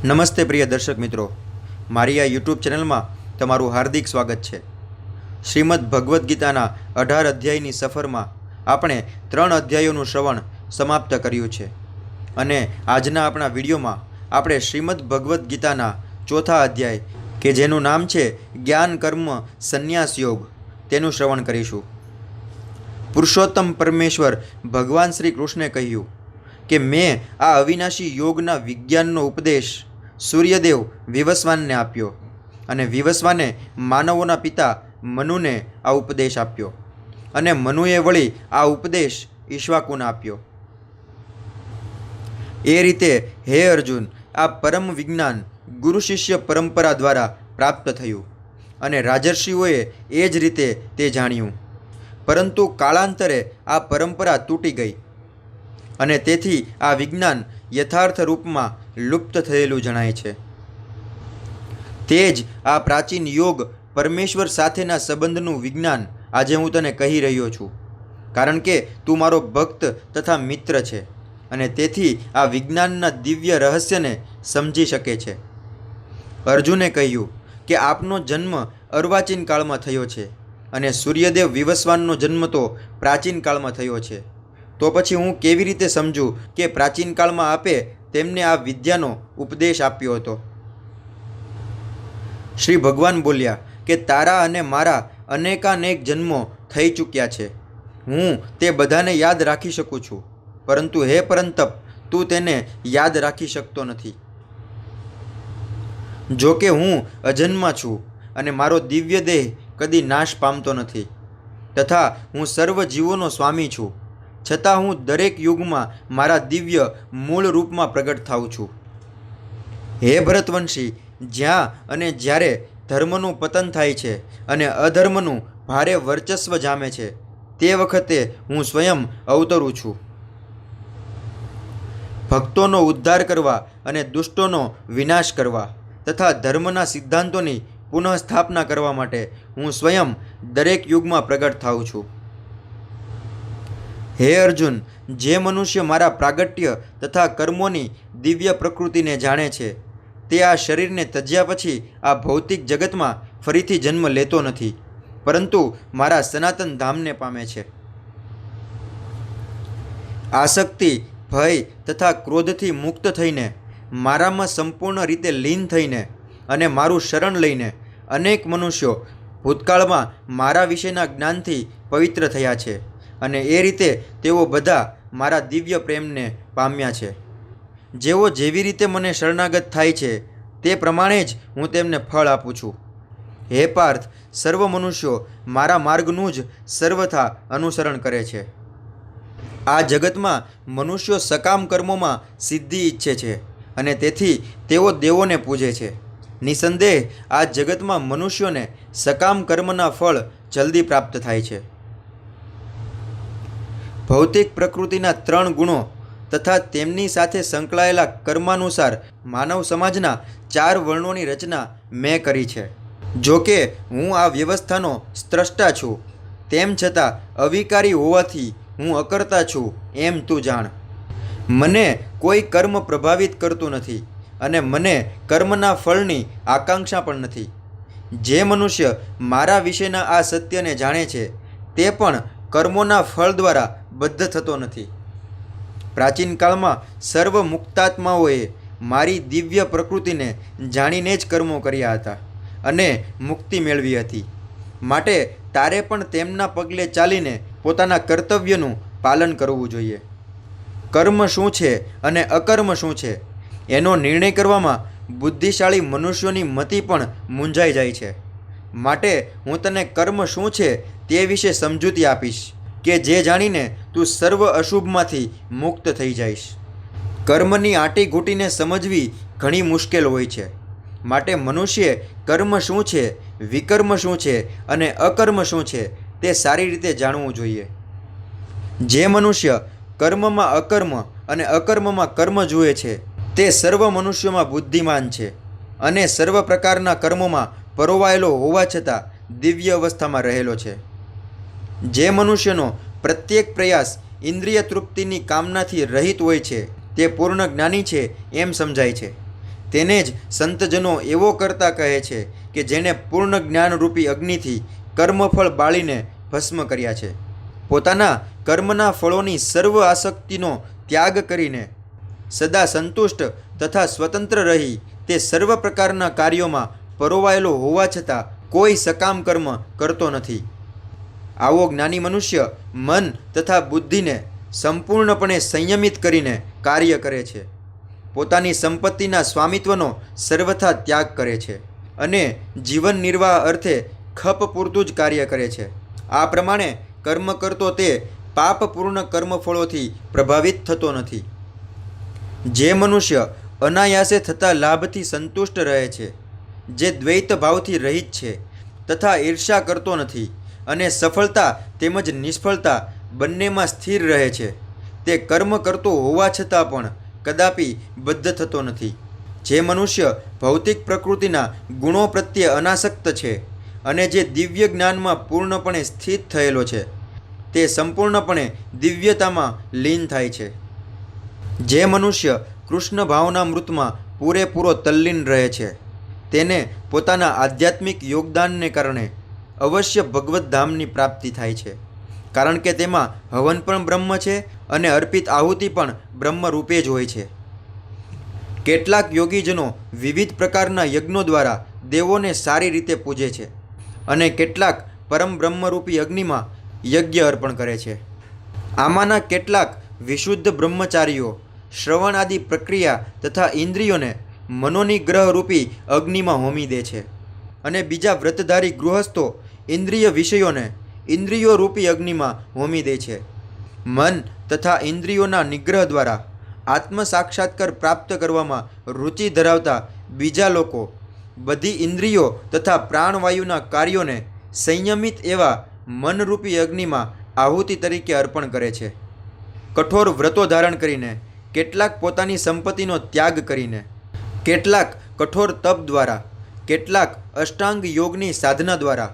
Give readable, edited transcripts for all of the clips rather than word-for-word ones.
નમસ્તે પ્રિય દર્શક મિત્રો, મારી આ યુટ્યુબ ચેનલમાં તમારું હાર્દિક સ્વાગત છે. શ્રીમદ્ ભગવદ્ ગીતાના 18 અધ્યાયની સફરમાં આપણે 3 અધ્યાયોનું શ્રવણ સમાપ્ત કર્યું છે અને આજના આપણા વિડીયોમાં આપણે શ્રીમદ્ ભગવદ્ ગીતાના 4થા અધ્યાય કે જેનું નામ છે જ્ઞાન કર્મ સંન્યાસ યોગ તેનું શ્રવણ કરીશું. પુરુષોત્તમ પરમેશ્વર ભગવાન શ્રી કૃષ્ણે કહ્યું કે મેં આ અવિનાશી યોગના વિજ્ઞાનનો ઉપદેશ સૂર્યદેવ વિવસ્વાનને આપ્યો અને વિવસ્વાને માનવોના પિતા મનુને આ ઉપદેશ આપ્યો અને મનુએ વળી આ ઉપદેશ ઈક્ષ્વાકુને આપ્યો. એ રીતે હે અર્જુન, આ પરમ વિજ્ઞાન ગુરુ શિષ્ય પરંપરા દ્વારા પ્રાપ્ત થયું અને રાજર્ષિઓએ એ જ રીતે તે જાણ્યું, પરંતુ કાળાંતરે આ પરંપરા તૂટી ગઈ અને તેથી આ વિજ્ઞાન યથાર્થ રૂપમાં લુપ્ત થયેલું જણાય છે. તે જ આ પ્રાચીન યોગ પરમેશ્વર સાથેના સંબંધનું વિજ્ઞાન આજે હું તને કહી રહ્યો છું, કારણ કે તું મારો ભક્ત તથા મિત્ર છે અને તેથી આ વિજ્ઞાનના દિવ્ય રહસ્યને સમજી શકે છે. અર્જુને કહ્યું કે આપનો જન્મ અર્વાચીન કાળમાં થયો છે અને સૂર્યદેવ વિવસ્વાનનો જન્મ તો પ્રાચીન કાળમાં થયો છે. તો પછી હું કેવી રીતે સમજું કે પ્રાચીન કાળમાં આપે તેમને આ વિદ્યાનો ઉપદેશ આપ્યો હતો? શ્રી ભગવાન બોલ્યા કે તારા અને મારા અનેકાનેક જન્મો થઈ ચૂક્યા છે. હું તે બધાને યાદ રાખી શકું છું, પરંતુ હે પરંતપ, તું તેને યાદ રાખી શકતો નથી. જો કે હું અજન્મા છું અને મારો દિવ્ય દેહ કદી નાશ પામતો નથી તથા હું સર્વ જીવોનો સ્વામી છું, છતાં હું દરેક યુગમાં મારા દિવ્ય મૂળ રૂપમાં પ્રગટ થાઉં છું. હે ભરતવંશી, જ્યાં અને જ્યારે ધર્મનું પતન થાય છે અને અધર્મનું ભારે વર્ચસ્વ જામે છે, તે વખતે હું સ્વયં અવતરું છું. ભક્તોનો ઉદ્ધાર કરવા અને દુષ્ટોનો વિનાશ કરવા તથા ધર્મના સિદ્ધાંતોની પુનઃસ્થાપના કરવા માટે હું સ્વયં દરેક યુગમાં પ્રગટ થાઉં છું. હે અર્જુન, જે મનુષ્ય મારા પ્રાગટ્ય તથા કર્મોની દિવ્ય પ્રકૃતિને જાણે છે, તે આ શરીરને ત્યજ્યા પછી આ ભૌતિક જગતમાં ફરીથી જન્મ લેતો નથી, પરંતુ મારા સનાતન ધામને પામે છે. આસક્તિ, ભય તથા ક્રોધથી મુક્ત થઈને મારામાં સંપૂર્ણ રીતે લીન થઈને અને મારું શરણ લઈને અનેક મનુષ્યો ભૂતકાળમાં મારા વિશેના જ્ઞાનથી પવિત્ર થયા છે અને એ રીતે તેઓ બધા મારા દિવ્ય પ્રેમને પામ્યા છે. જેઓ જેવી રીતે મને શરણાગત થાય છે તે પ્રમાણે જ હું તેમને ફળ આપું છું. હે પાર્થ, સર્વ મનુષ્યો મારા માર્ગનું જ સર્વથા અનુસરણ કરે છે. આ જગતમાં મનુષ્યો સકામ કર્મોમાં સિદ્ધિ ઈચ્છે છે અને તેથી તેઓ દેવોને પૂજે છે. નિસંદેહ આ જગતમાં મનુષ્યોને સકામ કર્મના ફળ જલ્દી પ્રાપ્ત થાય છે. ભૌતિક પ્રકૃતિના 3 ગુણો તથા તેમની સાથે સંકળાયેલા કર્માનુસાર માનવ સમાજના 4 વર્ણોની રચના મેં કરી છે. જો કે હું આ વ્યવસ્થાનો સ્રષ્ટા છું, તેમ છતાં અવિકારી હોવાથી હું અકર્તા છું એમ તું જાણ. મને કોઈ કર્મ પ્રભાવિત કરતું નથી અને મને કર્મના ફળની આકાંક્ષા પણ નથી. જે મનુષ્ય મારા વિશેના આ સત્યને જાણે છે તે પણ કર્મોના ફળ દ્વારા બદ્ધ થતો નથી. પ્રાચીન કાળમાં સર્વ મુક્તાત્માઓએ મારી દિવ્ય પ્રકૃતિને જાણીને જ કર્મો કર્યા હતા અને મુક્તિ મેળવી હતી. માટે તારે પણ તેમના પગલે ચાલીને પોતાના કર્તવ્યનું પાલન કરવું જોઈએ. કર્મ શું છે અને અકર્મ શું છે એનો નિર્ણય કરવામાં બુદ્ધિશાળી મનુષ્યોની મતિ પણ મૂંઝાઈ જાય છે. માટે હું તને કર્મ શું છે તે વિશે સમજૂતી આપીશ કે જે જાણીને તું સર્વ અશુભમાંથી મુક્ત થઈ જઈશ. કર્મની આંટી ઘૂંટીને સમજવી ઘણી મુશ્કેલ હોય છે. માટે મનુષ્યે કર્મ શું છે, વિકર્મ શું છે અને અકર્મ શું છે તે સારી રીતે જાણવું જોઈએ. જે મનુષ્ય કર્મમાં અકર્મ અને અકર્મમાં કર્મ જુએ છે તે સર્વ મનુષ્યોમાં બુદ્ધિમાન છે અને સર્વ પ્રકારના કર્મોમાં પરોવાયેલો હોવા છતાં દિવ્ય અવસ્થામાં રહેલો છે. જે મનુષ્યનો પ્રત્યેક પ્રયાસ ઇન્દ્રિય તૃપ્તિની કામનાથી રહિત હોય છે તે પૂર્ણ જ્ઞાની છે એમ સમજાય છે. તેને જ સંતજનો એવો કરતા કહે છે કે જેણે પૂર્ણ જ્ઞાનરૂપી અગ્નિથી કર્મફળ બાળીને ભસ્મ કર્યા છે. પોતાના કર્મના ફળોની સર્વ આસક્તિનો ત્યાગ કરીને સદા સંતુષ્ટ તથા સ્વતંત્ર રહી તે સર્વ પ્રકારના કાર્યોમાં પરોવાયેલો હોવા છતાં કોઈ સકામ કર્મ કરતો નથી. આવો જ્ઞાની મનુષ્ય મન તથા બુદ્ધિને સંપૂર્ણપણે સંયમિત કરીને કાર્ય કરે છે. પોતાની સંપત્તિના સ્વામિત્વનો સર્વથા ત્યાગ કરે છે અને જીવન નિર્વાહ અર્થે ખપ પૂરતું જ કાર્ય કરે છે. આ પ્રમાણે કર્મ કરતો તે પાપપૂર્ણ કર્મફળોથી પ્રભાવિત થતો નથી. જે મનુષ્ય અનાયાસે થતા લાભથી સંતુષ્ટ રહે છે, જે દ્વૈત ભાવથી રહિત છે તથા ઈર્ષા કરતો નથી અને સફળતા તેમજ નિષ્ફળતા બંનેમાં સ્થિર રહે છે, તે કર્મ કરતો હોવા છતાં પણ કદાપી બદ્ધ થતો નથી. જે મનુષ્ય ભૌતિક પ્રકૃતિના ગુણો પ્રત્યે અનાસક્ત છે અને જે દિવ્ય જ્ઞાનમાં પૂર્ણપણે સ્થિત થયેલો છે, તે સંપૂર્ણપણે દિવ્યતામાં લીન થાય છે. જે મનુષ્ય કૃષ્ણ ભાવના મૃતમાં પૂરેપૂરો તલ્લીન રહે છે, તેને પોતાના આધ્યાત્મિક યોગદાનને કારણે અવશ્ય ભગવદ્ ધામની પ્રાપ્તિ થાય છે. કારણ કે તેમાં હવન પણ બ્રહ્મ છે અને અર્પિત આહુતિ પણ બ્રહ્મરૂપે જ હોય છે. કેટલાક યોગીજનો વિવિધ પ્રકારના યજ્ઞો દ્વારા દેવોને સારી રીતે પૂજે છે અને કેટલાક પરમ બ્રહ્મરૂપી અગ્નિમાં યજ્ઞ અર્પણ કરે છે. આમાંના કેટલાક વિશુદ્ધ બ્રહ્મચારીઓ શ્રવણ આદિ પ્રક્રિયા તથા ઇન્દ્રિયોને મનોનિગ્રહરૂપી અગ્નિમાં હોમી દે છે અને બીજા વ્રતધારી ગૃહસ્થો ઇન્દ્રિય વિષયોને ઇન્દ્રિયોરૂપી અગ્નિમાં હોમી દે છે. મન તથા ઇન્દ્રિયોના નિગ્રહ દ્વારા આત્મ સાક્ષાત્કાર પ્રાપ્ત કરવામાં રુચિ ધરાવતા બીજા લોકો બધી ઇન્દ્રિયો તથા પ્રાણવાયુના કાર્યોને સંયમિત એવા મનરૂપી અગ્નિમાં આહુતિ તરીકે અર્પણ કરે છે. કઠોર વ્રતો ધારણ કરીને, કેટલાક પોતાની સંપત્તિનો ત્યાગ કરીને, કેટલાક કઠોર તપ દ્વારા, કેટલાક અષ્ટાંગ યોગની સાધના દ્વારા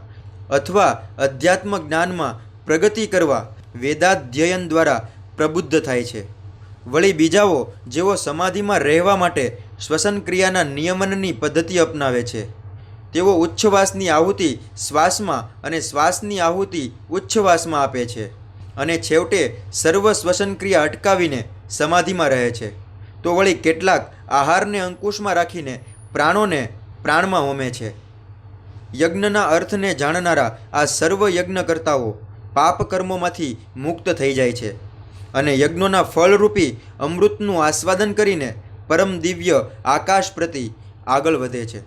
અથવા અધ્યાત્મ જ્ઞાનમાં પ્રગતિ કરવા વેદાધ્યયન દ્વારા પ્રબુદ્ધ થાય છે. વળી બીજાઓ જેઓ સમાધિમાં રહેવા માટે શ્વસન ક્રિયાના નિયમનની પદ્ધતિ અપનાવે છે, તેઓ ઉચ્છ્વાસની આહુતિ શ્વાસમાં અને શ્વાસની આહુતિ ઉચ્છ્વાસમાં આપે છે અને છેવટે સર્વ શ્વસન ક્રિયા અટકાવીને સમાધિમાં રહે છે. તો વળી કેટલાક આહારને અંકુશમાં રાખીને પ્રાણોને પ્રાણમાં હોમે છે. યજ્ઞના અર્થને જાણનારા આ સર્વ યજ્ઞકર્તાઓ પાપ કર્મોમાંથી મુક્ત થઈ જાય છે અને યજ્ઞોના ફળરૂપી અમૃતનું આસ્વાદન કરીને પરમ દિવ્ય આકાશ પ્રતિ આગળ વધે છે.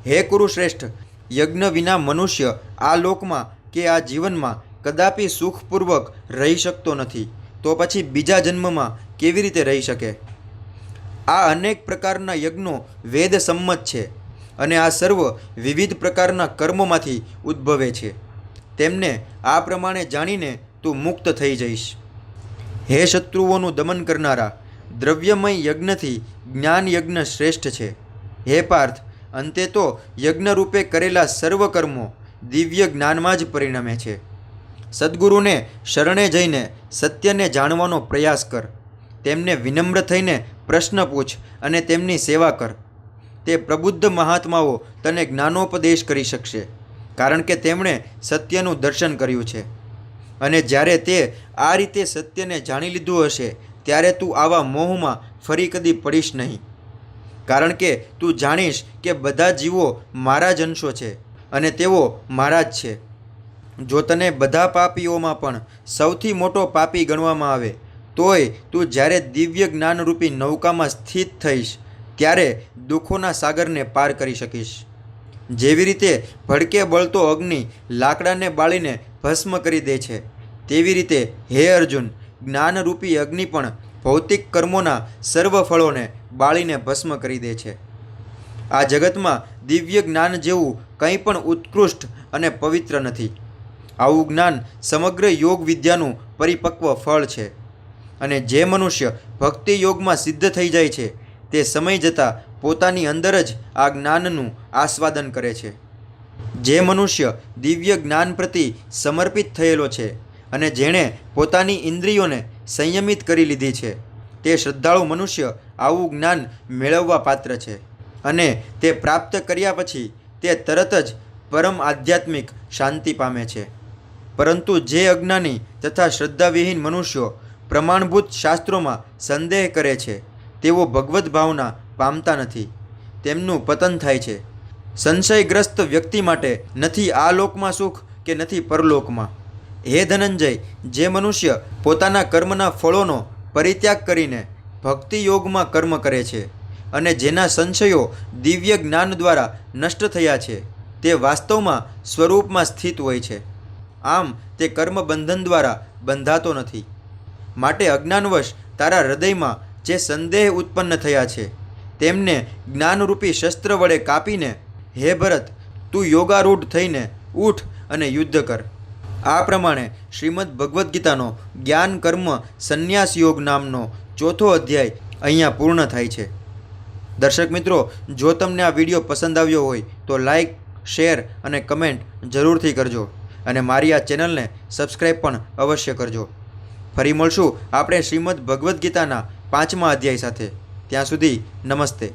હે કુરુશ્રેષ્ઠ, યજ્ઞ વિના મનુષ્ય આ લોકમાં કે આ જીવનમાં કદાપી સુખપૂર્વક રહી શકતો નથી, તો પછી બીજા જન્મમાં કેવી રીતે રહી શકે? આ અનેક પ્રકારના યજ્ઞો વેદ સંમત છે અને આ સર્વ વિવિધ પ્રકારના કર્મોમાંથી ઉદ્ભવે છે. તેમને આ પ્રમાણે જાણીને તું મુક્ત થઈ જઈશ. હે શત્રુઓનું દમન કરનારા, દ્રવ્યમય યજ્ઞથી જ્ઞાન યજ્ઞ શ્રેષ્ઠ છે. હે પાર્થ, અંતે તો યજ્ઞરૂપે કરેલા સર્વ કર્મો દિવ્ય જ્ઞાનમાં જ પરિણમે છે. સદ્ગુરુને શરણે જઈને સત્યને જાણવાનો પ્રયાસ કર. તેમને વિનમ્ર થઈને પ્રશ્ન પૂછ અને તેમની સેવા કર. તે પ્રબુદ્ધ મહાત્માઓ તને જ્ઞાનોપદેશ કરી શકશે, કારણ કે તેમણે સત્યનું દર્શન કર્યું છે. અને જ્યારે તે આ રીતે સત્યને જાણી લીધું હશે, ત્યારે તું આવા મોહમાં ફરી કદી પડીશ નહીં. કારણ કે તું જાણીશ કે બધા જીવો મારા જ અંશો છે અને તેઓ મારા જ છે. જો તને બધા પાપીઓમાં પણ સૌથી મોટો પાપી ગણવામાં આવે, તોય તું જ્યારે દિવ્ય જ્ઞાનરૂપી નૌકામાં સ્થિત થઈશ, ત્યારે દુઃખોના સાગરને પાર કરી શકીશ. જેવી રીતે ભડકે બળતો અગ્નિ લાકડાને બાળીને ભસ્મ કરી દે છે, તેવી રીતે હે અર્જુન, જ્ઞાનરૂપી અગ્નિ પણ ભૌતિક કર્મોના સર્વ ફળોને બાળીને ભસ્મ કરી દે છે. આ જગતમાં દિવ્ય જ્ઞાન જેવું કંઈ પણ ઉત્કૃષ્ટ અને પવિત્ર નથી. આવું જ્ઞાન સમગ્ર યોગ વિદ્યાનું પરિપક્વ ફળ છે અને જે મનુષ્ય ભક્તિ યોગમાં સિદ્ધ થઈ જાય છે, તે સમય જતાં પોતાની અંદર જ આ જ્ઞાનનું આસ્વાદન કરે છે. જે મનુષ્ય દિવ્ય જ્ઞાન પ્રતિ સમર્પિત થયેલો છે અને જેણે પોતાની ઇન્દ્રિયોને સંયમિત કરી લીધી છે તે શ્રદ્ધાળુ મનુષ્ય આવું જ્ઞાન મેળવવા પાત્ર છે અને તે પ્રાપ્ત કર્યા પછી તે તરત જ પરમ આધ્યાત્મિક શાંતિ પામે છે. પરંતુ જે અજ્ઞાની તથા શ્રદ્ધાવિહીન મનુષ્યો પ્રમાણભૂત શાસ્ત્રોમાં સંદેહ કરે છે તેઓ ભગવદ્ ભાવના પામતા નથી. તેમનું પતન થાય છે. સંશયગ્રસ્ત વ્યક્તિ માટે નથી આ લોકમાં સુખ કે નથી પરલોકમાં. હે ધનંજય, જે મનુષ્ય પોતાના કર્મના ફળોનો પરિત્યાગ કરીને ભક્તિ યોગમાં કર્મ કરે છે અને જેના સંશયો દિવ્ય જ્ઞાન દ્વારા નષ્ટ થયા છે તે વાસ્તવમાં સ્વરૂપમાં સ્થિત હોય છે. આમ તે કર્મ બંધન દ્વારા બંધાતો નથી. માટે અજ્ઞાનવશ તારા હૃદયમાં જે સંદેહ ઉત્પન્ન થયા છે તેમને જ્ઞાનરૂપી શસ્ત્ર વડે કાપીને હે ભરત, તું યોગારૂઢ થઈને ઉઠ અને યુદ્ધ કર. આ પ્રમાણે શ્રીમદ્ ભગવદ્ ગીતાનો જ્ઞાન કર્મ સંન્યાસ યોગ નામનો 4થો અધ્યાય અહીંયા પૂર્ણ થાય છે. દર્શક મિત્રો, જો તમને આ વિડીયો પસંદ આવ્યો હોય તો લાઈક, શેર અને કમેન્ટ જરૂરથી કરજો અને મારી આ ચેનલને સબસ્ક્રાઈબ પણ અવશ્ય કરજો. ફરી મળશું આપણે શ્રીમદ્ ભગવદ્ ગીતાના 5મા અધ્યાય સાથે. ત્યાં સુધી નમસ્તે.